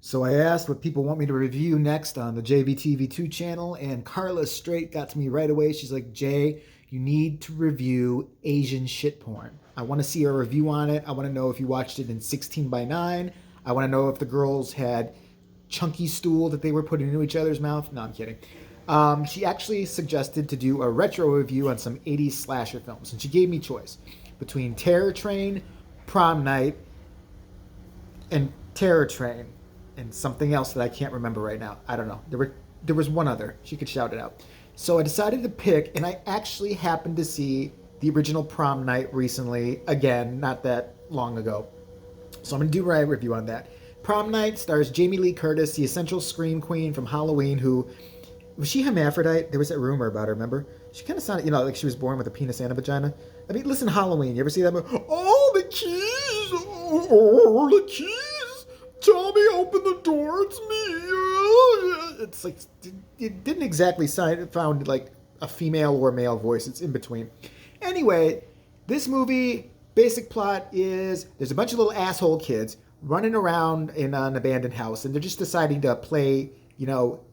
So I asked what people want me to review next on the JVTV2 channel, and Carla straight got to me right away. She's like, Jay, you need to review Asian shit porn. I want to see a review on it. I want to know if you watched it in 16 by 9. I want to know if the girls had chunky stool that they were putting into each other's mouth. No, I'm kidding. She actually suggested to do a retro review on some 80s slasher films, and she gave me choice between Terror Train, Prom Night, and Terror Train, and something else that I can't remember right now. I don't know. There was one other. She could shout it out. So I decided to pick, and I actually happened to see the original Prom Night recently, again, not that long ago. So I'm going to do my review on that. Prom Night stars Jamie Lee Curtis, the essential scream queen from Halloween, who, was she hermaphrodite? There was that rumor about her, remember? She kind of sounded, like she was born with a penis and a vagina. I mean, listen, Halloween, you ever see that movie? Oh, the keys! Oh, the keys! Tommy, open the door, it's me! It's like, it didn't exactly found like a female or male voice, it's in between. Anyway, this movie, basic plot is there's a bunch of little asshole kids running around in an abandoned house, and they're just deciding to play,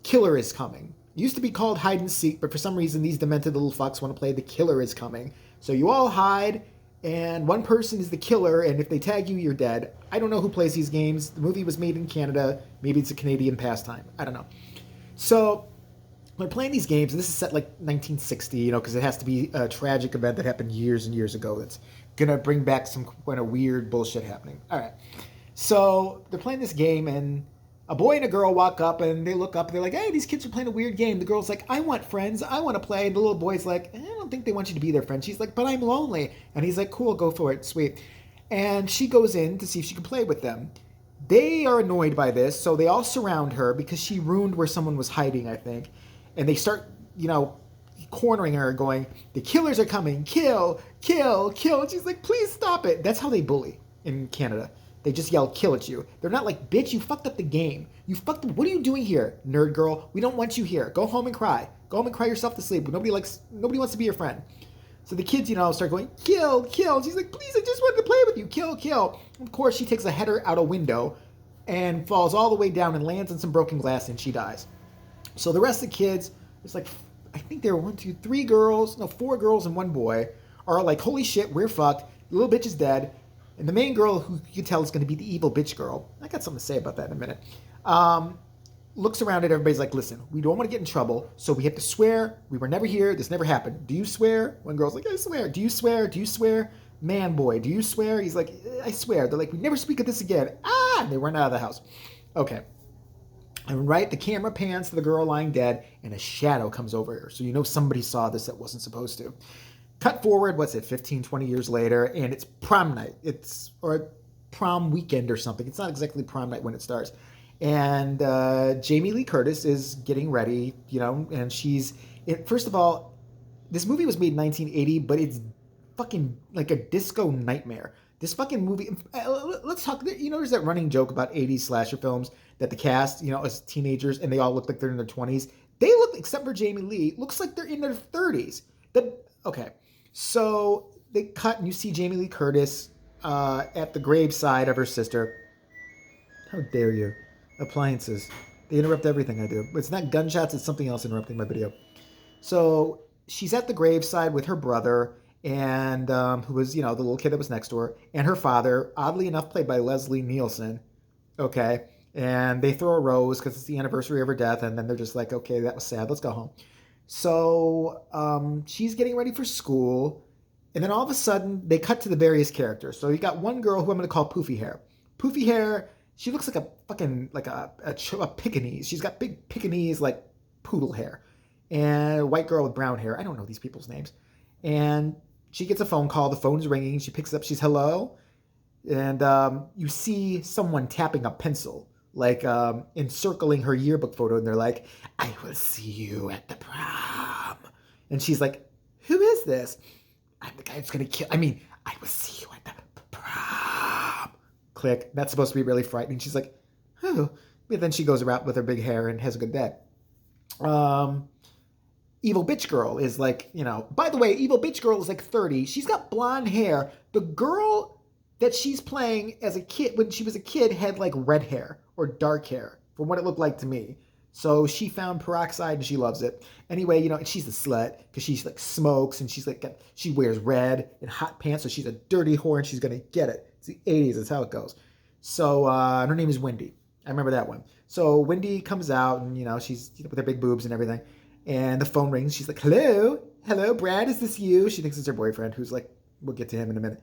Killer is Coming. It used to be called hide and seek, but for some reason these demented little fucks want to play The Killer is Coming. So you all hide, and one person is the killer, and if they tag you, you're dead. I don't know who plays these games. The movie was made in Canada. Maybe it's a Canadian pastime. I don't know. So they're playing these games, and this is set like 1960, because it has to be a tragic event that happened years and years ago that's going to bring back some kind of weird bullshit happening. All right. So they're playing this game, and a boy and a girl walk up, and they look up, and they're like, hey, these kids are playing a weird game. The girl's like, I want friends. I want to play. And the little boy's like, I don't think they want you to be their friend. She's like, but I'm lonely. And he's like, cool, go for it. Sweet. And she goes in to see if she can play with them. They are annoyed by this, so they all surround her because she ruined where someone was hiding, I think. And they start, cornering her, going, the killers are coming. Kill, kill, kill. And she's like, please stop it. That's how they bully in Canada. They just yell, kill at you. They're not like, bitch, you fucked up the game. You fucked up. What are you doing here, nerd girl? We don't want you here. Go home and cry. Go home and cry yourself to sleep. Nobody wants to be your friend. So the kids, start going, kill, kill. And she's like, please, I just wanted to play with you. Kill, kill. Of course, she takes a header out a window and falls all the way down and lands on some broken glass, and she dies. So the rest of the kids, it's like, I think there were 4 girls and 1 boy, are like, holy shit, we're fucked. The little bitch is dead. And the main girl, who you can tell is going to be the evil bitch girl, I got something to say about that in a minute, looks around at everybody's like, listen, we don't want to get in trouble, so we have to swear we were never here, this never happened. Do you swear? One girl's like, I swear. Do you swear? Do you swear? Man, boy, do you swear? He's like, I swear. They're like, we never speak of this again. And they run out of the house. Okay. And right, the camera pans to the girl lying dead, and a shadow comes over her. So somebody saw this that wasn't supposed to. Cut forward, 15, 20 years later, and it's prom night. Or prom weekend or something. It's not exactly prom night when it starts. And Jamie Lee Curtis is getting ready, and first of all, this movie was made in 1980, but it's fucking like a disco nightmare. This fucking movie, let's talk, there's that running joke about 80s slasher films that the cast, as teenagers, and they all look like they're in their 20s. They look, except for Jamie Lee, looks like they're in their 30s. Okay. So they cut, and you see Jamie Lee Curtis at the graveside of her sister. How dare you? Appliances. They interrupt everything I do. It's not gunshots, it's something else interrupting my video. So she's at the graveside with her brother, and who was, the little kid that was next to her, and her father, oddly enough played by Leslie Nielsen. Okay. And they throw a rose because it's the anniversary of her death, and then they're just like, okay, that was sad. Let's go home. So she's getting ready for school, and then all of a sudden they cut to the various characters. So you got one girl who I'm going to call Poofy Hair. Poofy Hair, she looks like a fucking, like a Pekingese. She's got big Pekingese, like, poodle hair. And a white girl with brown hair. I don't know these people's names. And she gets a phone call. The phone's ringing. She picks it up. She's, hello? And you see someone tapping a pencil, like encircling her yearbook photo, and they're like, I will see you at the prom. And she's like, who is this? I'm the guy that's going to kill, I will see you at the prom. Click. That's supposed to be really frightening. She's like, oh. But then she goes around with her big hair and has a good day. Evil Bitch Girl is like, by the way, Evil Bitch Girl is like 30. She's got blonde hair. The girl that she's playing as a kid, when she was a kid, had like red hair or dark hair, from what it looked like to me. So she found peroxide and she loves it. Anyway, and she's a slut because she's like smokes and she's like she wears red and hot pants, so she's a dirty whore and she's gonna get it. It's the 80s, that's how it goes. So her name is Wendy. I remember that one. So Wendy comes out and she's with her big boobs and everything, and the phone rings. She's like, hello, Brad, is this you? She thinks it's her boyfriend, who's like, we'll get to him in a minute.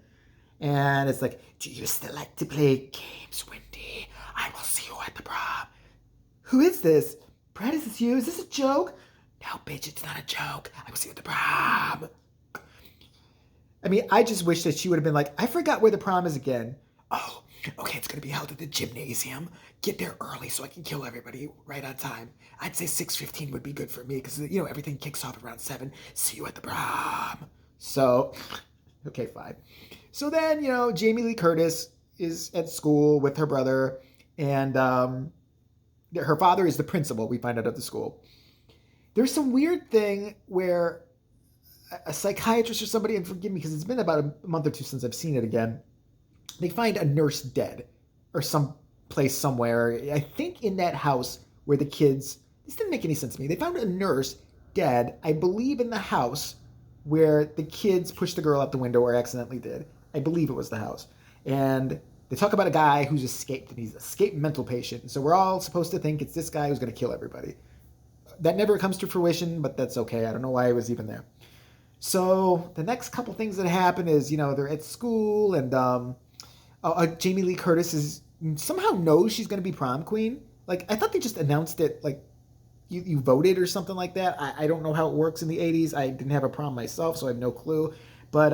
And it's like, do you still like to play games, Wendy? I will see you at the prom. Who is this? Brad, is this you? Is this a joke? No, bitch, it's not a joke. I will see you at the prom. I mean, I just wish that she would have been like, I forgot where the prom is again. Oh, okay, it's going to be held at the gymnasium. Get there early so I can kill everybody right on time. I'd say 6:15 would be good for me because, everything kicks off around 7. See you at the prom. So, okay, fine. So then, Jamie Lee Curtis is at school with her brother, and her father is the principal, we find out, at the school. There's some weird thing where a psychiatrist or somebody, and forgive me because it's been about a month or two since I've seen it again, they find a nurse dead or some place somewhere. I think in that house where the kids, this didn't make any sense to me. They found a nurse dead, I believe, in the house where the kids pushed the girl out the window or accidentally did. I believe it was the house. And they talk about a guy who's escaped, and he's an escaped mental patient. So we're all supposed to think it's this guy who's going to kill everybody. That never comes to fruition, but that's okay. I don't know why he was even there. So the next couple things that happen is, they're at school, and Jamie Lee Curtis somehow knows she's going to be prom queen. Like, I thought they just announced it, like, you voted or something like that. I don't know how it works in the 80s. I didn't have a prom myself, so I have no clue. But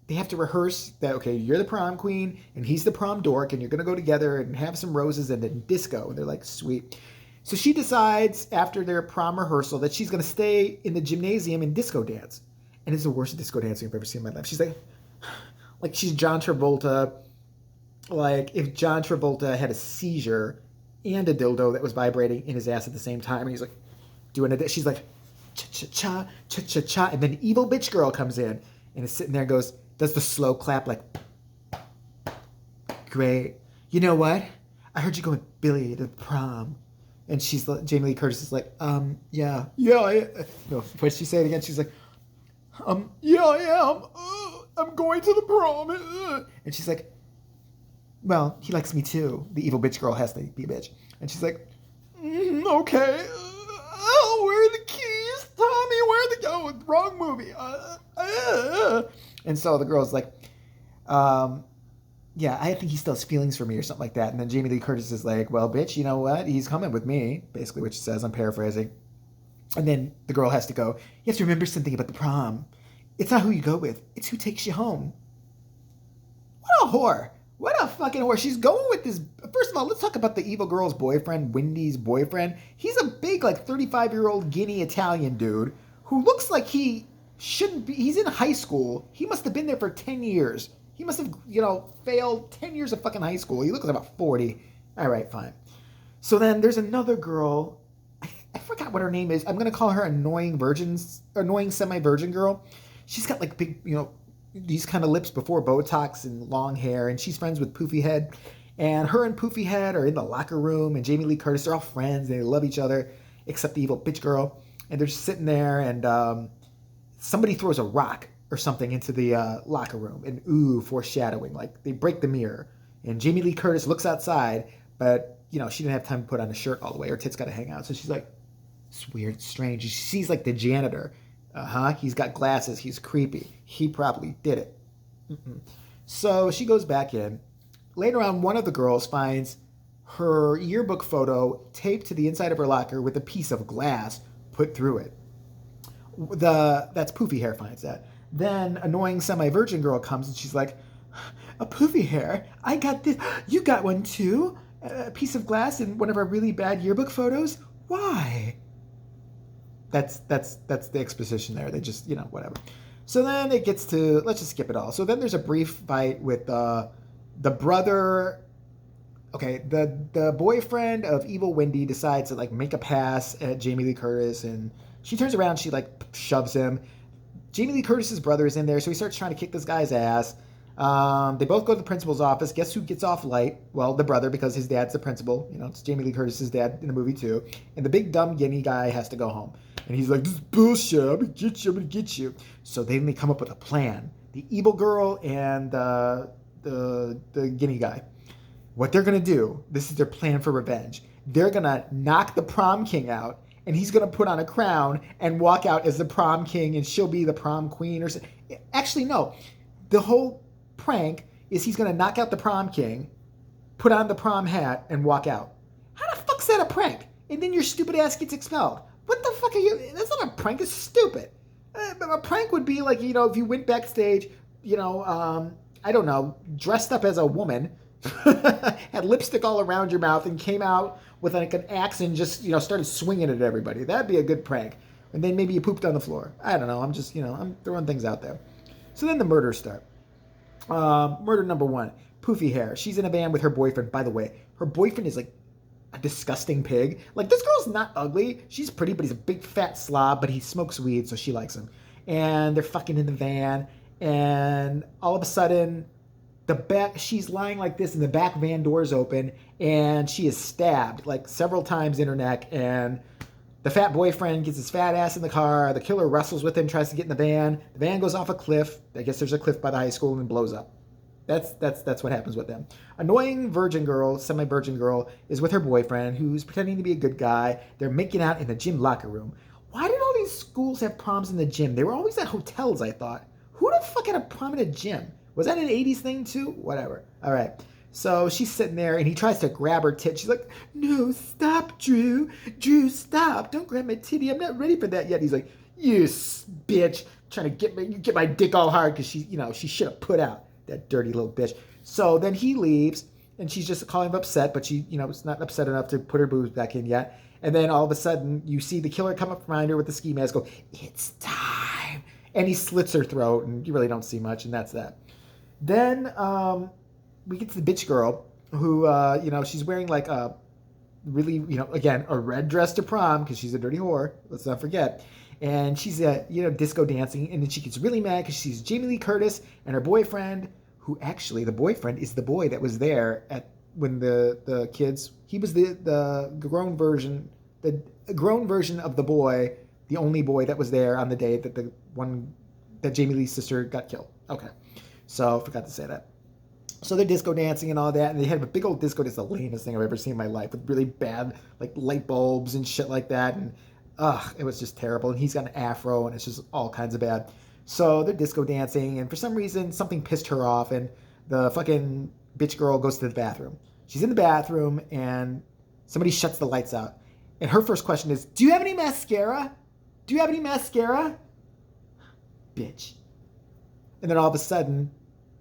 they have to rehearse that, okay, you're the prom queen and he's the prom dork, and you're going to go together and have some roses and then disco. And they're like, sweet. So she decides after their prom rehearsal that she's going to stay in the gymnasium and disco dance. And it's the worst disco dancing I've ever seen in my life. She's like she's John Travolta. Like if John Travolta had a seizure and a dildo that was vibrating in his ass at the same time. And he's like doing it. She's like, cha-cha-cha, cha-cha-cha. And then evil bitch girl comes in and is sitting there and does the slow clap like, great. You know what? I heard you go with Billy to the prom. And Jamie Lee Curtis is like, yeah. No, what'd she say it again? She's like, yeah, I am. I'm going to the prom. And she's like, well, he likes me too. The evil bitch girl has to be a bitch. And she's like, okay. Where are the keys? Tommy, where are the... Oh, wrong movie. And so the girl's like, yeah, I think he still has feelings for me or something like that. And then Jamie Lee Curtis is like, well, bitch, you know what? He's coming with me. Basically what she says. I'm paraphrasing. And then the girl has to go, you have to remember something about the prom. It's not who you go with. It's who takes you home. What a whore. What a fucking whore. She's going with this. First of all, let's talk about the evil girl's boyfriend, Wendy's boyfriend. He's a big, 35-year-old Guinea Italian dude who looks like he shouldn't be. He's in high school. He must have been there for 10 years. He must have, failed 10 years of fucking high school. He looks like about 40. All right, fine. So then there's another girl. I forgot what her name is. I'm going to call her annoying semi-virgin girl. She's got big, these kind of lips before Botox and long hair, and she's friends with Poofy Head. And her and Poofy Head are in the locker room, and Jamie Lee Curtis are all friends, and they love each other, except the evil bitch girl. And they're just sitting there, and somebody throws a rock or something into the locker room, and foreshadowing, they break the mirror. And Jamie Lee Curtis looks outside, but, she didn't have time to put on a shirt all the way. Her tits got to hang out. So she's like, it's weird, strange. She sees, the janitor. He's got glasses. He's creepy. He probably did it. So she goes back in. Later on, one of the girls finds her yearbook photo taped to the inside of her locker with a piece of glass put through it. That's Poofy Hair finds that. Then annoying semi-virgin girl comes and she's like, a Poofy Hair? I got this. You got one too? A piece of glass in one of our really bad yearbook photos? Why? That's the exposition there. They just, whatever. So then it gets to, let's just skip it all. So then there's a brief fight with the brother. Okay, the boyfriend of evil Wendy decides to make a pass at Jamie Lee Curtis, and she turns around, she shoves him. Jamie Lee Curtis's brother is in there, so he starts trying to kick this guy's ass. They both go to the principal's office. Guess who gets off light? Well, the brother, because his dad's the principal. It's Jamie Lee Curtis's dad in the movie too. And the big dumb guinea guy has to go home. And he's like, "This is bullshit. I'm gonna get you. I'm gonna get you." So then they come up with a plan. The evil girl and the guinea guy. What they're gonna do? This is their plan for revenge. They're gonna knock the prom king out, and he's gonna put on a crown and walk out as the prom king, and she'll be the prom queen or something. Actually, no. The whole prank is he's gonna knock out the prom king, put on the prom hat, and walk out. How the fuck's that a prank? And then your stupid ass gets expelled. What the fuck are you? That's not a prank. It's stupid. A prank would be like, if you went backstage, I don't know, dressed up as a woman, had lipstick all around your mouth, and came out with like an axe and just, started swinging it at everybody. That'd be a good prank. And then maybe you pooped on the floor. I don't know. I'm just, I'm throwing things out there. So then the murders start. Murder number 1, poofy hair. She's in a van with her boyfriend. By the way, her boyfriend is like a disgusting pig. Like, this girl's not ugly. She's pretty, but he's a big fat slob, but he smokes weed, so she likes him. And they're fucking in the van, and all of a sudden, she's lying like this, and the back van door's open, and she is stabbed like several times in her neck, and the fat boyfriend gets his fat ass in the car. The killer wrestles with him, tries to get in the van. The van goes off a cliff. I guess there's a cliff by the high school, and blows up. That's what happens with them. Annoying virgin girl, semi-virgin girl, is with her boyfriend, who's pretending to be a good guy. They're making out in the gym locker room. Why did all these schools have proms in the gym? They were always at hotels, I thought. Who the fuck had a prom in a gym? Was that an 80s thing too? Whatever. All right. So she's sitting there, and he tries to grab her tit. She's like, "No, stop, Drew. Drew, stop. Don't grab my titty. I'm not ready for that yet." He's like, "You bitch. Trying to get my dick all hard," because she should have put out. That dirty little bitch. So then he leaves, and she's just calling him upset, but she, is not upset enough to put her boobs back in yet. And then all of a sudden, you see the killer come up behind her with the ski mask, go, "It's time." And he slits her throat, and you really don't see much, and that's that. Then we get to the bitch girl, who, she's wearing like a really, again, a red dress to prom, because she's a dirty whore. Let's not forget. And she's, disco dancing, and then she gets really mad because she sees Jamie Lee Curtis and her boyfriend, who actually, the boyfriend is the boy that was there when the kids, he was the grown version of the boy, the only boy that was there on the day that Jamie Lee's sister got killed. Okay, so forgot to say that. So they're disco dancing and all that, and they have a big old disco. It's the lamest thing I've ever seen in my life, with really bad like light bulbs and shit like that, and it was just terrible. And he's got an afro, and it's just all kinds of bad. So they're disco dancing, and for some reason, something pissed her off, and the fucking bitch girl goes to the bathroom. She's in the bathroom, and somebody shuts the lights out. And her first question is, "Do you have any mascara? Do you have any mascara?" Bitch. And then all of a sudden,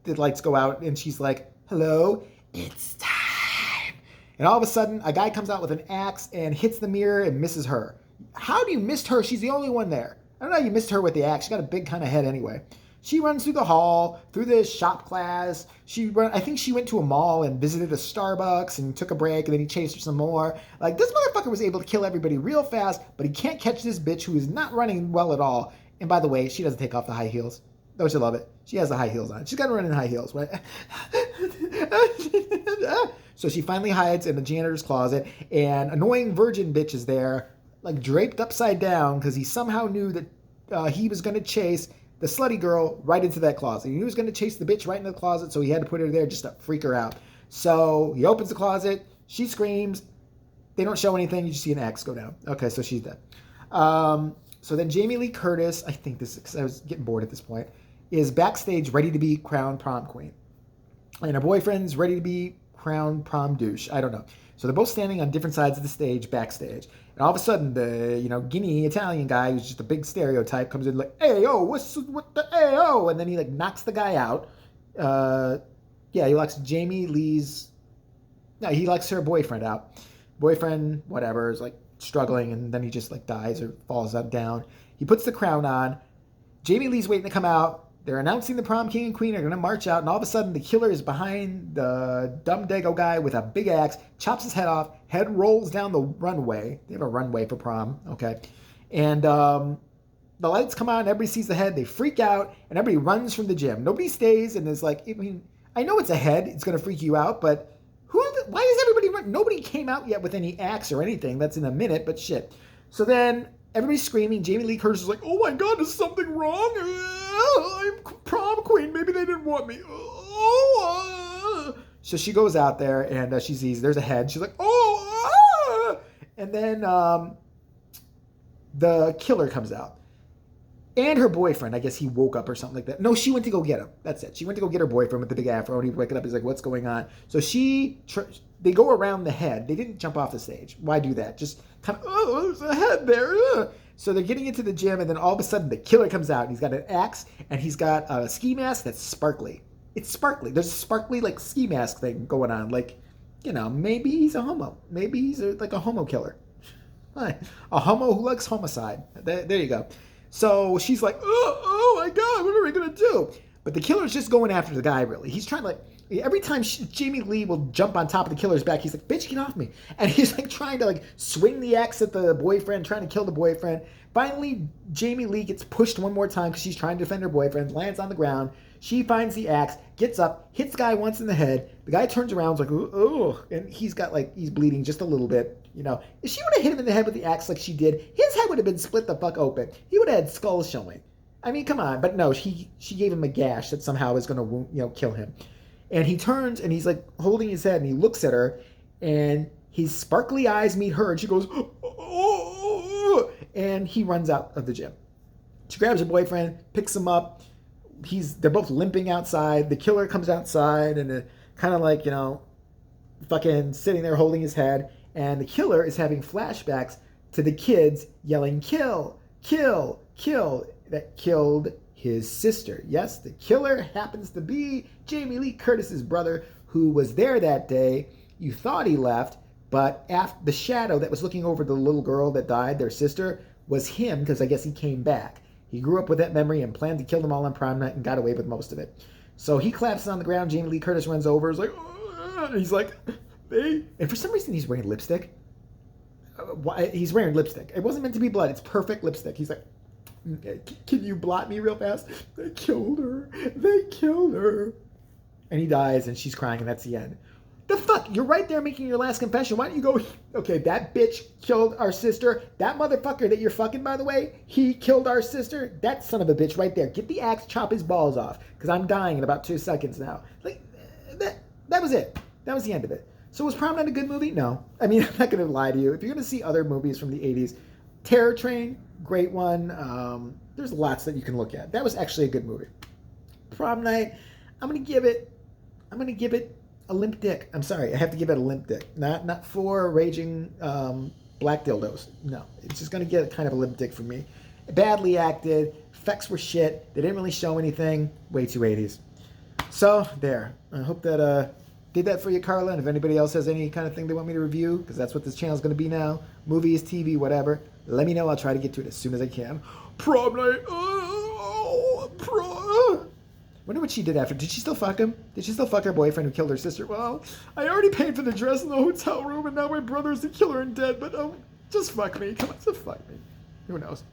the lights go out, and she's like, "Hello, it's time." And all of a sudden, a guy comes out with an axe and hits the mirror and misses her. How do you miss her? She's the only one there. I don't know how you missed her with the axe. She got a big kind of head anyway. She runs through the hall, through the shop class. I think she went to a mall and visited a Starbucks and took a break, and then he chased her some more. Like, this motherfucker was able to kill everybody real fast, but he can't catch this bitch who is not running well at all. And by the way, she doesn't take off the high heels. Don't you love it? She has the high heels on. She's got to run in high heels, right? So she finally hides in the janitor's closet, and annoying virgin bitch is there, like draped upside down, because he somehow knew that he was going to chase the slutty girl right into that closet. He was going to chase the bitch right into the closet, so he had to put her there just to freak her out. So he opens the closet. She screams. They don't show anything. You just see an axe go down. Okay, so she's dead. So then Jamie Lee Curtis, I think this, because I was getting bored at this point, is backstage ready to be crowned prom queen. And her boyfriend's ready to be crowned prom douche. I don't know. So they're both standing on different sides of the stage backstage. And all of a sudden, the, Guinea Italian guy, who's just a big stereotype, comes in like, "Hey, yo, what the, hey, yo," and then he like knocks the guy out. He likes he likes her boyfriend out. Boyfriend, whatever, is like struggling, and then he just like dies or falls down. He puts the crown on. Jamie Lee's waiting to come out. They're announcing the prom king and queen are going to march out, and all of a sudden the killer is behind the dumb dago guy with a big axe, chops his head off, head rolls down the runway. They have a runway for prom, okay? And the lights come on, everybody sees the head, they freak out, and everybody runs from the gym. Nobody stays and is like, I mean, I know it's a head, it's going to freak you out, but why is everybody running? Nobody came out yet with any axe or anything. That's in a minute, but shit. So then everybody's screaming. Jamie Lee Curtis is like, oh my God, is something wrong? I'm prom queen. Maybe they didn't want me. So she goes out there and she sees there's a head. She's like, and then the killer comes out. And her boyfriend, I guess he woke up or something like that. No, she went to go get him. That's it. She went to go get her boyfriend with the big afro, and he's waking up. He's like, what's going on? So they go around the head. They didn't jump off the stage. Why do that? Just kind of, there's a head there. So they're getting into the gym, and then all of a sudden the killer comes out, and he's got an axe, and he's got a ski mask that's sparkly. It's sparkly. There's a sparkly, like, ski mask thing going on. Like, you know, maybe he's a homo. Maybe he's like a homo killer. A homo who likes homicide. There you go. So she's like, oh my God, what are we going to do? But the killer's just going after the guy, really. He's trying to, like, every time Jamie Lee will jump on top of the killer's back, he's like, bitch, get off me. And he's like trying to like swing the axe at the boyfriend, trying to kill the boyfriend. Finally, Jamie Lee gets pushed one more time because she's trying to defend her boyfriend, lands on the ground. She finds the axe, gets up, hits the guy once in the head. The guy turns around, is like, oh, and he's bleeding just a little bit. You know, if she would have hit him in the head with the axe like she did, his head would have been split the fuck open. He would have had skulls showing. I mean, come on. But no, she gave him a gash that somehow is going to, kill him. And he turns and he's like holding his head and he looks at her and his sparkly eyes meet her and she goes, oh, and he runs out of the gym. She grabs her boyfriend, picks him up. They're both limping outside. The killer comes outside and kind of like, fucking sitting there holding his head. And the killer is having flashbacks to the kids yelling, kill, kill, kill, that killed his sister. Yes, the killer happens to be Jamie Lee Curtis's brother who was there that day. You thought he left, but after the shadow that was looking over the little girl that died, their sister, was him because I guess he came back. He grew up with that memory and planned to kill them all on prom night and got away with most of it. So he collapses on the ground. Jamie Lee Curtis runs over. Is like, and he's like, hey. And for some reason, he's wearing lipstick. He's wearing lipstick. It wasn't meant to be blood. It's perfect lipstick. He's like, can you blot me real fast? They killed her. They killed her. And he dies, and she's crying, and that's the end. The fuck? You're right there making your last confession. Why don't you go, okay, that bitch killed our sister. That motherfucker that you're fucking, by the way, he killed our sister. That son of a bitch right there. Get the axe, chop his balls off, because I'm dying in about 2 seconds now. Like, that was it. That was the end of it. So was Prom Night a good movie? No. I mean, I'm not going to lie to you. If you're going to see other movies from the 80s, Terror Train, great one. There's lots that you can look at. That was actually a good movie. Prom Night, I'm going to give it a limp dick. I'm sorry, I have to give it a limp dick. Not 4 raging black dildos. No, it's just going to get kind of a limp dick from me. Badly acted. Effects were shit. They didn't really show anything. Way too 80s. So, there. I hope that did that for you, Carla. And if anybody else has any kind of thing they want me to review, because that's what this channel is going to be now, movies, TV, whatever, let me know. I'll try to get to it as soon as I can. Prom night. Prom. Wonder what she did after. Did she still fuck him? Did she still fuck her boyfriend who killed her sister? Well, I already paid for the dress in the hotel room, and now my brother's the killer and dead, but just fuck me. Come on, just fuck me. Who knows?